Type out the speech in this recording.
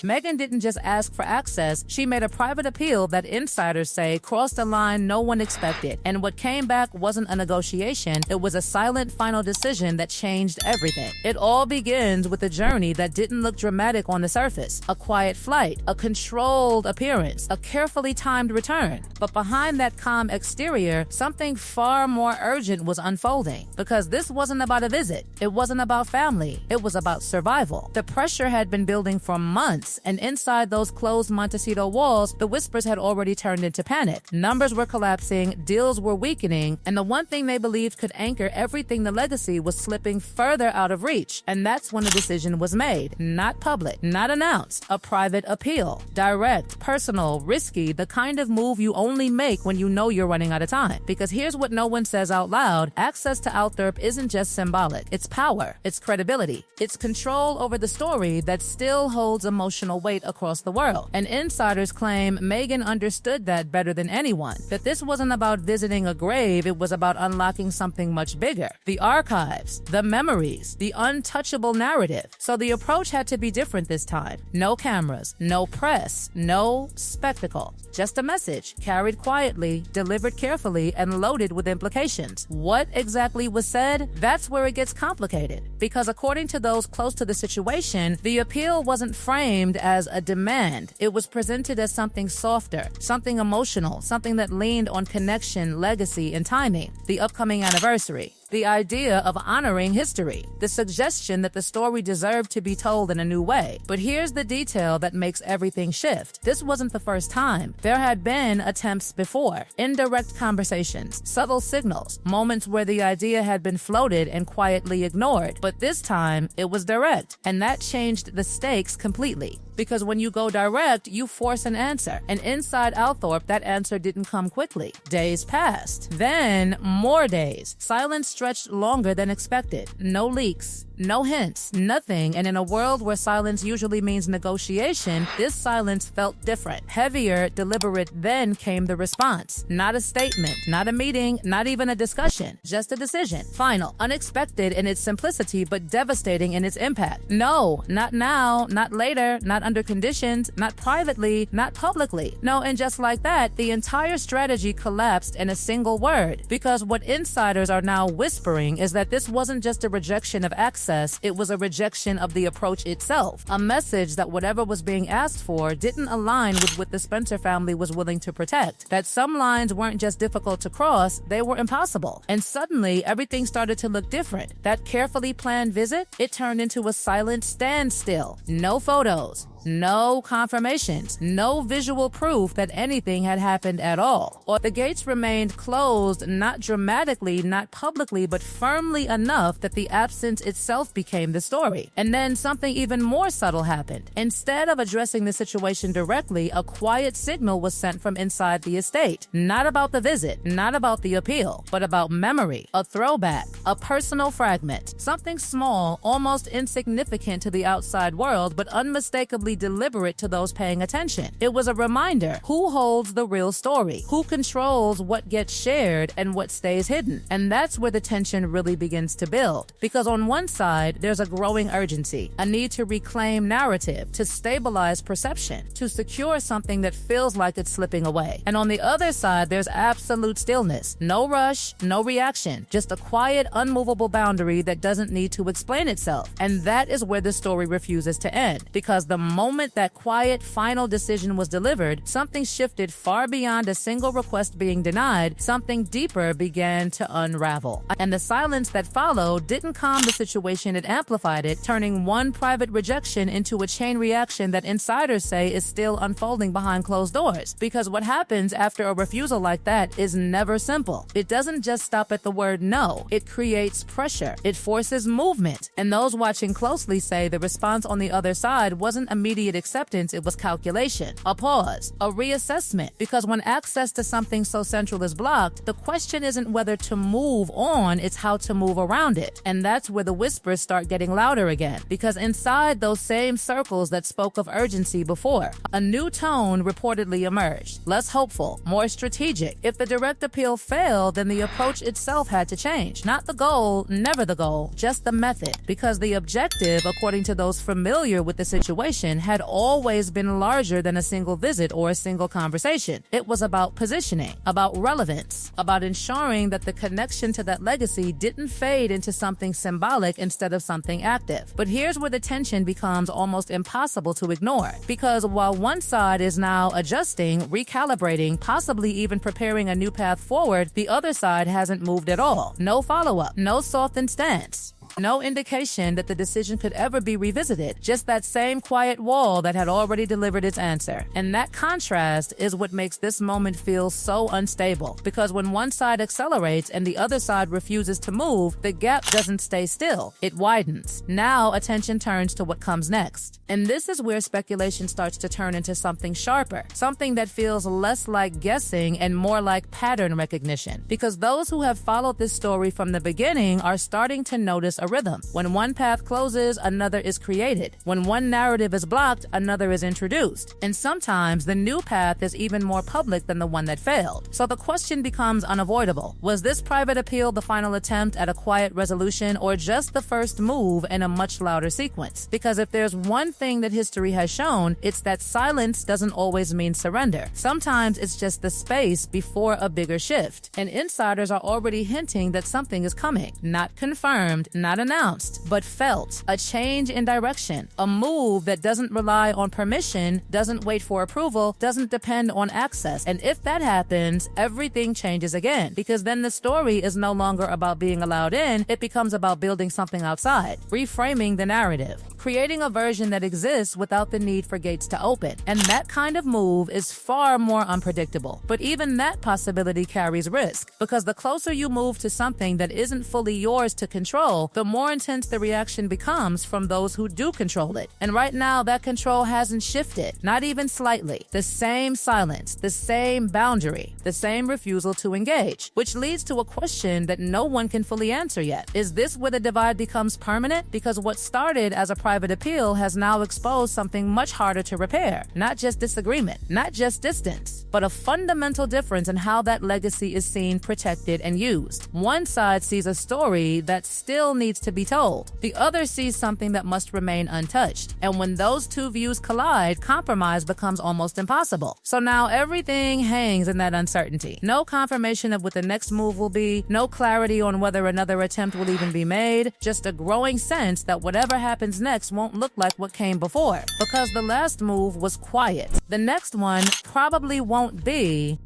Meghan didn't just ask for access, she made a private appeal that insiders say crossed a line no one expected. And what came back wasn't a negotiation, it was a silent final decision that changed everything. It all begins with a journey that didn't look dramatic on the surface. A quiet flight, a controlled appearance, a carefully timed return. But behind that calm exterior, something far more urgent was unfolding. Because this wasn't about a visit. It wasn't about family. It was about survival. The pressure had been building for months, and inside those closed Montecito walls, the whispers had already turned into panic. Numbers were collapsing, deals were weakening, and the one thing they believed could anchor everything, the legacy, was slipping further out of reach. And that's when the decision was made. Not public, not announced. A private appeal. Direct, personal, risky, the kind of move you only make when you know you're running out of time. Because here's what no one says out loud: access to Althorp isn't just symbolic. It's power, it's credibility, it's control over the story that still holds emotional weight across the world. And insiders claim Meghan understood that better than anyone. That this wasn't about visiting a grave, it was about unlocking something much bigger. The archives, the memories, the untouchable narrative. So the approach had to be different this time. No cameras, no press, no spectacle. Just a message, carried quietly, delivered carefully, and loaded with implications. What exactly was said? That's where it gets complicated. Because according to those close to the situation, the appeal wasn't framed as a demand. It was presented as something softer, something emotional, something that leaned on connection, legacy, and timing. The upcoming anniversary. The idea of honoring history, the suggestion that the story deserved to be told in a new way. But here's the detail that makes everything shift. This wasn't the first time. There had been attempts before. Indirect conversations, subtle signals, moments where the idea had been floated and quietly ignored. But this time, it was direct. And that changed the stakes completely. Because when you go direct, you force an answer. And inside Althorp, that answer didn't come quickly. Days passed. Then, more days. Silence stretched longer than expected. No leaks. No hints, nothing, and in a world where silence usually means negotiation, this silence felt different. Heavier, deliberate. Then came the response. Not a statement, not a meeting, not even a discussion, just a decision. Final, unexpected in its simplicity, but devastating in its impact. No, not now, not later, not under conditions, not privately, not publicly. No, and just like that, the entire strategy collapsed in a single word. Because what insiders are now whispering is that this wasn't just a rejection of access, it was a rejection of the approach itself. A message that whatever was being asked for didn't align with what the Spencer family was willing to protect. That some lines weren't just difficult to cross, they were impossible. And suddenly, everything started to look different. That carefully planned visit, it turned into a silent standstill. No photos. No confirmations, no visual proof that anything had happened at all. Or the gates remained closed, not dramatically, not publicly, but firmly enough that the absence itself became the story. And then something even more subtle happened. Instead of addressing the situation directly, a quiet signal was sent from inside the estate. Not about the visit, not about the appeal, but about memory, a throwback, a personal fragment, something small, almost insignificant to the outside world, but unmistakably deliberate to those paying attention. It was a reminder: who holds the real story, who controls what gets shared and what stays hidden. And that's where the tension really begins to build. Because on one side, there's a growing urgency, a need to reclaim narrative, to stabilize perception, to secure something that feels like it's slipping away. And on the other side, there's absolute stillness. No rush, no reaction, just a quiet, unmovable boundary that doesn't need to explain itself. And that is where the story refuses to end. Because the moment that quiet, final decision was delivered, something shifted far beyond a single request being denied. Something deeper began to unravel. And the silence that followed didn't calm the situation, it amplified it, turning one private rejection into a chain reaction that insiders say is still unfolding behind closed doors. Because what happens after a refusal like that is never simple. It doesn't just stop at the word no. It creates pressure. It forces movement. And those watching closely say the response on the other side wasn't immediate acceptance, it was calculation, a pause, a reassessment. Because when access to something so central is blocked, the question isn't whether to move on, it's how to move around it. And that's where the whispers start getting louder again. Because inside those same circles that spoke of urgency before, a new tone reportedly emerged. Less hopeful, more strategic. If the direct appeal failed, then the approach itself had to change. Not the goal, never the goal, just the method. Because the objective, according to those familiar with the situation, had always been larger than a single visit or a single conversation. It was about positioning, about relevance, about ensuring that the connection to that legacy didn't fade into something symbolic instead of something active. But here's where the tension becomes almost impossible to ignore, because while one side is now adjusting, recalibrating, possibly even preparing a new path forward, the other side hasn't moved at all. No follow-up, no softened stance. No indication that the decision could ever be revisited, just that same quiet wall that had already delivered its answer. And that contrast is what makes this moment feel so unstable, because when one side accelerates and the other side refuses to move, the gap doesn't stay still, it widens. Now attention turns to what comes next. And this is where speculation starts to turn into something sharper, something that feels less like guessing and more like pattern recognition, because those who have followed this story from the beginning are starting to notice a rhythm. When one path closes, another is created. When one narrative is blocked, another is introduced. And sometimes the new path is even more public than the one that failed. So the question becomes unavoidable. Was this private appeal the final attempt at a quiet resolution, or just the first move in a much louder sequence? Because if there's one thing that history has shown, it's that silence doesn't always mean surrender. Sometimes it's just the space before a bigger shift. And insiders are already hinting that something is coming. Not confirmed, not announced, but felt. A change in direction. A move that doesn't rely on permission, doesn't wait for approval, doesn't depend on access. And if that happens, everything changes again. Because then the story is no longer about being allowed in, it becomes about building something outside. Reframing the narrative. Creating a version that exists without the need for gates to open. And that kind of move is far more unpredictable. But even that possibility carries risk, because the closer you move to something that isn't fully yours to control, the more intense the reaction becomes from those who do control it. And right now, that control hasn't shifted, not even slightly. The same silence, the same boundary, the same refusal to engage, which leads to a question that no one can fully answer yet. Is this where the divide becomes permanent? Because what started as a private appeal has now exposed something much harder to repair. Not just disagreement, not just distance, but a fundamental difference in how that legacy is seen, protected, and used. One side sees a story that still needs to be told. The other sees something that must remain untouched. And when those two views collide, compromise becomes almost impossible. So now everything hangs in that uncertainty. No confirmation of what the next move will be, no clarity on whether another attempt will even be made, just a growing sense that whatever happens next won't look like what came before. Because the last move was quiet. The next one probably won't be